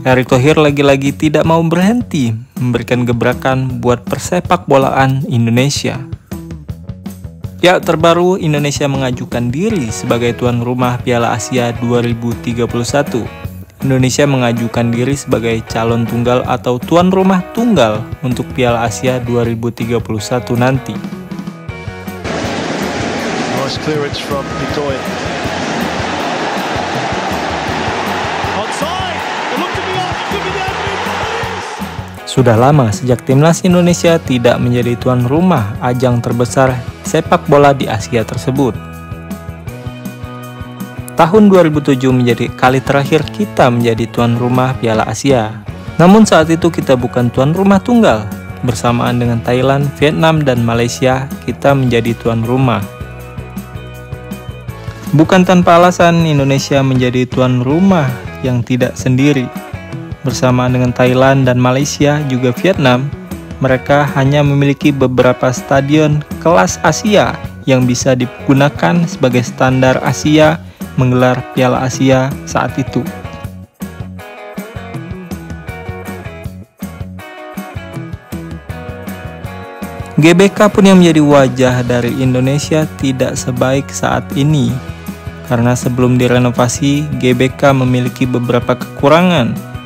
Erick Thohir lagi-lagi tidak mau berhenti memberikan gebrakan buat persepak bolaan Indonesia. Ya, terbaru Indonesia mengajukan diri sebagai tuan rumah Piala Asia 2031. Indonesia mengajukan diri sebagai calon tunggal atau tuan rumah tunggal untuk Piala Asia 2031 nanti. Nice clearance from Pitoy. Sudah lama sejak timnas Indonesia tidak menjadi tuan rumah ajang terbesar sepak bola di Asia tersebut. Tahun 2007 menjadi kali terakhir kita menjadi tuan rumah Piala Asia. Namun saat itu kita bukan tuan rumah tunggal. Bersamaan dengan Thailand, Vietnam, dan Malaysia, kita menjadi tuan rumah. Bukan tanpa alasan Indonesia menjadi tuan rumah yang tidak sendiri. Bersamaan dengan Thailand dan Malaysia juga Vietnam, mereka hanya memiliki beberapa stadion kelas Asia yang bisa digunakan sebagai standar Asia menggelar Piala Asia saat itu. GBK pun yang menjadi wajah dari Indonesia tidak sebaik saat ini, karena sebelum direnovasi, GBK memiliki beberapa kekurangan.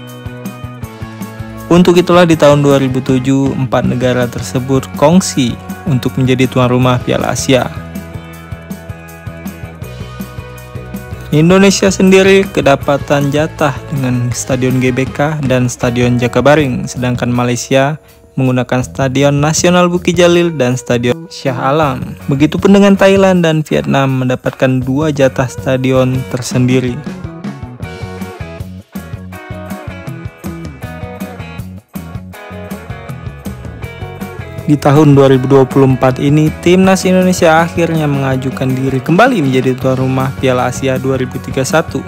Untuk itulah di tahun 2007, 4 negara tersebut kongsi untuk menjadi tuan rumah Piala Asia. Indonesia sendiri kedapatan jatah dengan Stadion GBK dan Stadion Jakabaring, sedangkan Malaysia menggunakan Stadion Nasional Bukit Jalil dan Stadion Shah Alam. Begitupun dengan Thailand dan Vietnam mendapatkan 2 jatah stadion tersendiri. Di tahun 2024 ini, timnas Indonesia akhirnya mengajukan diri kembali menjadi tuan rumah Piala Asia 2031.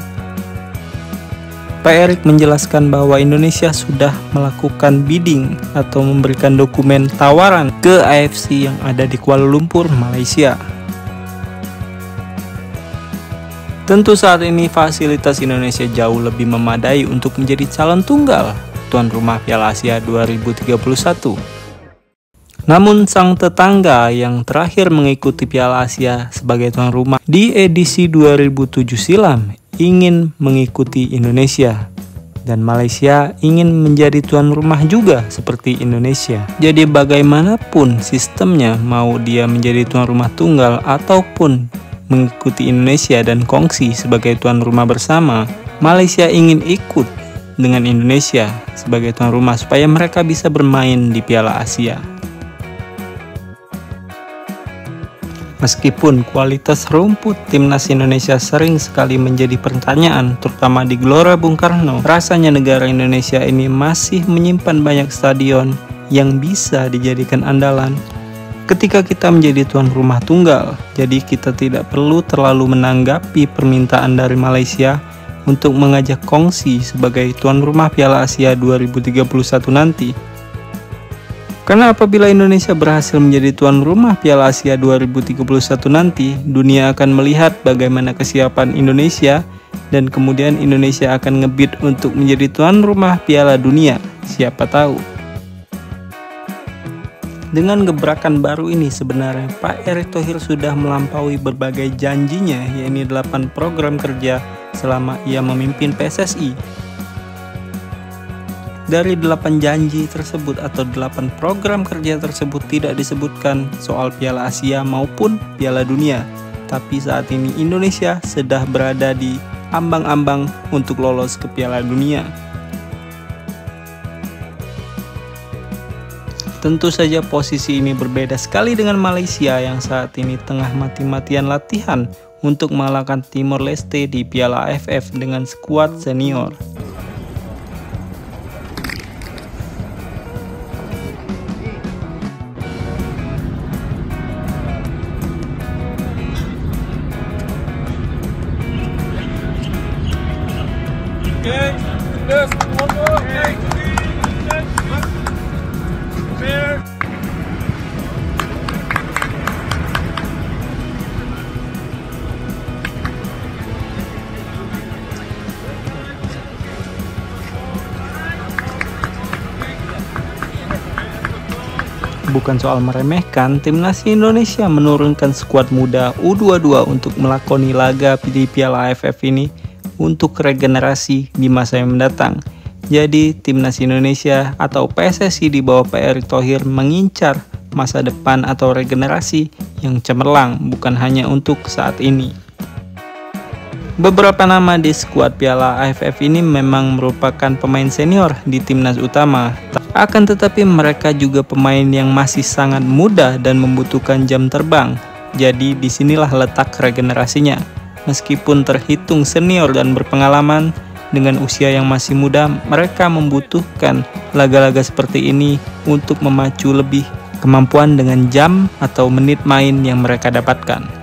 Pak Erick menjelaskan bahwa Indonesia sudah melakukan bidding atau memberikan dokumen tawaran ke AFC yang ada di Kuala Lumpur, Malaysia. Tentu saat ini fasilitas Indonesia jauh lebih memadai untuk menjadi calon tunggal tuan rumah Piala Asia 2031. Namun sang tetangga yang terakhir mengikuti Piala Asia sebagai tuan rumah di edisi 2007 silam ingin mengikuti Indonesia, dan Malaysia ingin menjadi tuan rumah juga seperti Indonesia. Jadi bagaimanapun sistemnya, mau dia menjadi tuan rumah tunggal ataupun mengikuti Indonesia dan kongsi sebagai tuan rumah bersama, Malaysia ingin ikut dengan Indonesia sebagai tuan rumah supaya mereka bisa bermain di Piala Asia. Meskipun kualitas rumput timnas Indonesia sering sekali menjadi pertanyaan, terutama di Gelora Bung Karno, rasanya negara Indonesia ini masih menyimpan banyak stadion yang bisa dijadikan andalan ketika kita menjadi tuan rumah tunggal. Jadi kita tidak perlu terlalu menanggapi permintaan dari Malaysia untuk mengajak kongsi sebagai tuan rumah Piala Asia 2031 nanti. Karena apabila Indonesia berhasil menjadi tuan rumah Piala Asia 2031 nanti, dunia akan melihat bagaimana kesiapan Indonesia dan kemudian Indonesia akan ngebid untuk menjadi tuan rumah Piala Dunia, siapa tahu. Dengan gebrakan baru ini sebenarnya Pak Erick Thohir sudah melampaui berbagai janjinya, yakni 8 program kerja selama ia memimpin PSSI. Dari 8 janji tersebut atau 8 program kerja tersebut tidak disebutkan soal Piala Asia maupun Piala Dunia. Tapi saat ini Indonesia sudah berada di ambang-ambang untuk lolos ke Piala Dunia. Tentu saja posisi ini berbeda sekali dengan Malaysia yang saat ini tengah mati-matian latihan untuk mengalahkan Timor Leste di Piala AFF dengan skuad senior. Okay, left, one more, okay. Fair. Bukan soal meremehkan, timnas Indonesia menurunkan skuad muda U22 untuk melakoni laga di Piala AFF ini untuk regenerasi di masa yang mendatang. Jadi timnas Indonesia atau PSSI di bawah Pak Erick Thohir mengincar masa depan atau regenerasi yang cemerlang, bukan hanya untuk saat ini. Beberapa nama di skuad Piala AFF ini memang merupakan pemain senior di timnas utama. Akan tetapi mereka juga pemain yang masih sangat muda dan membutuhkan jam terbang. Jadi disinilah letak regenerasinya. Meskipun terhitung senior dan berpengalaman, dengan usia yang masih muda, mereka membutuhkan laga-laga seperti ini untuk memacu lebih kemampuan dengan jam atau menit main yang mereka dapatkan.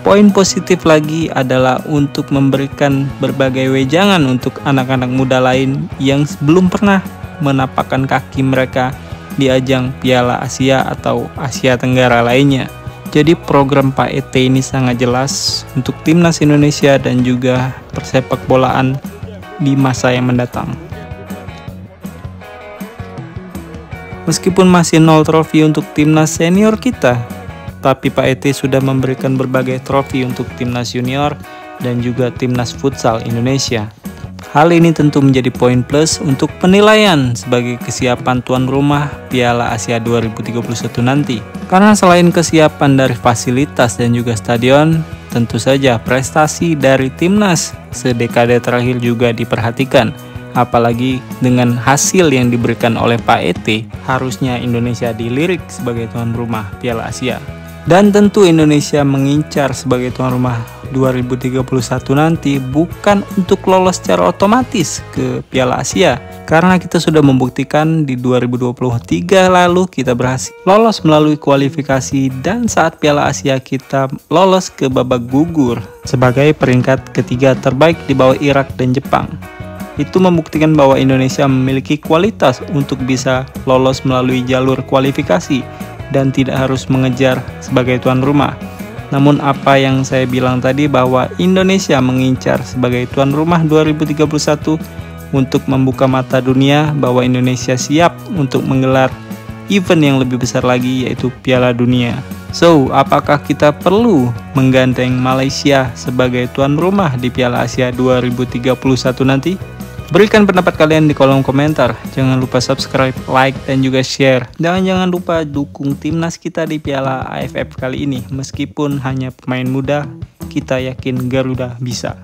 Poin positif lagi adalah untuk memberikan berbagai wejangan untuk anak-anak muda lain yang belum pernah menapakkan kaki mereka di ajang Piala Asia atau Asia Tenggara lainnya. Jadi program Pak ET ini sangat jelas untuk timnas Indonesia dan juga persepak bolaan di masa yang mendatang. Meskipun masih 0 trofi untuk timnas senior kita, tapi Pak ET sudah memberikan berbagai trofi untuk timnas junior dan juga timnas futsal Indonesia. Hal ini tentu menjadi poin plus untuk penilaian sebagai kesiapan tuan rumah Piala Asia 2031 nanti. Karena selain kesiapan dari fasilitas dan juga stadion, tentu saja prestasi dari timnas sedekade terakhir juga diperhatikan. Apalagi dengan hasil yang diberikan oleh Pak ET, harusnya Indonesia dilirik sebagai tuan rumah Piala Asia. Dan tentu Indonesia mengincar sebagai tuan rumah 2031 nanti bukan untuk lolos secara otomatis ke Piala Asia. Karena kita sudah membuktikan di 2023 lalu kita berhasil lolos melalui kualifikasi dan saat Piala Asia kita lolos ke babak gugur sebagai peringkat ketiga terbaik di bawah Irak dan Jepang. Itu membuktikan bahwa Indonesia memiliki kualitas untuk bisa lolos melalui jalur kualifikasi dan tidak harus mengejar sebagai tuan rumah. Namun apa yang saya bilang tadi bahwa Indonesia mengincar sebagai tuan rumah 2031 untuk membuka mata dunia bahwa Indonesia siap untuk menggelar event yang lebih besar lagi, yaitu Piala Dunia. So, apakah kita perlu menggandeng Malaysia sebagai tuan rumah di Piala Asia 2031 nanti? Berikan pendapat kalian di kolom komentar. Jangan lupa subscribe, like, dan juga share. Dan jangan lupa dukung timnas kita di Piala AFF kali ini. Meskipun hanya pemain muda, kita yakin Garuda bisa.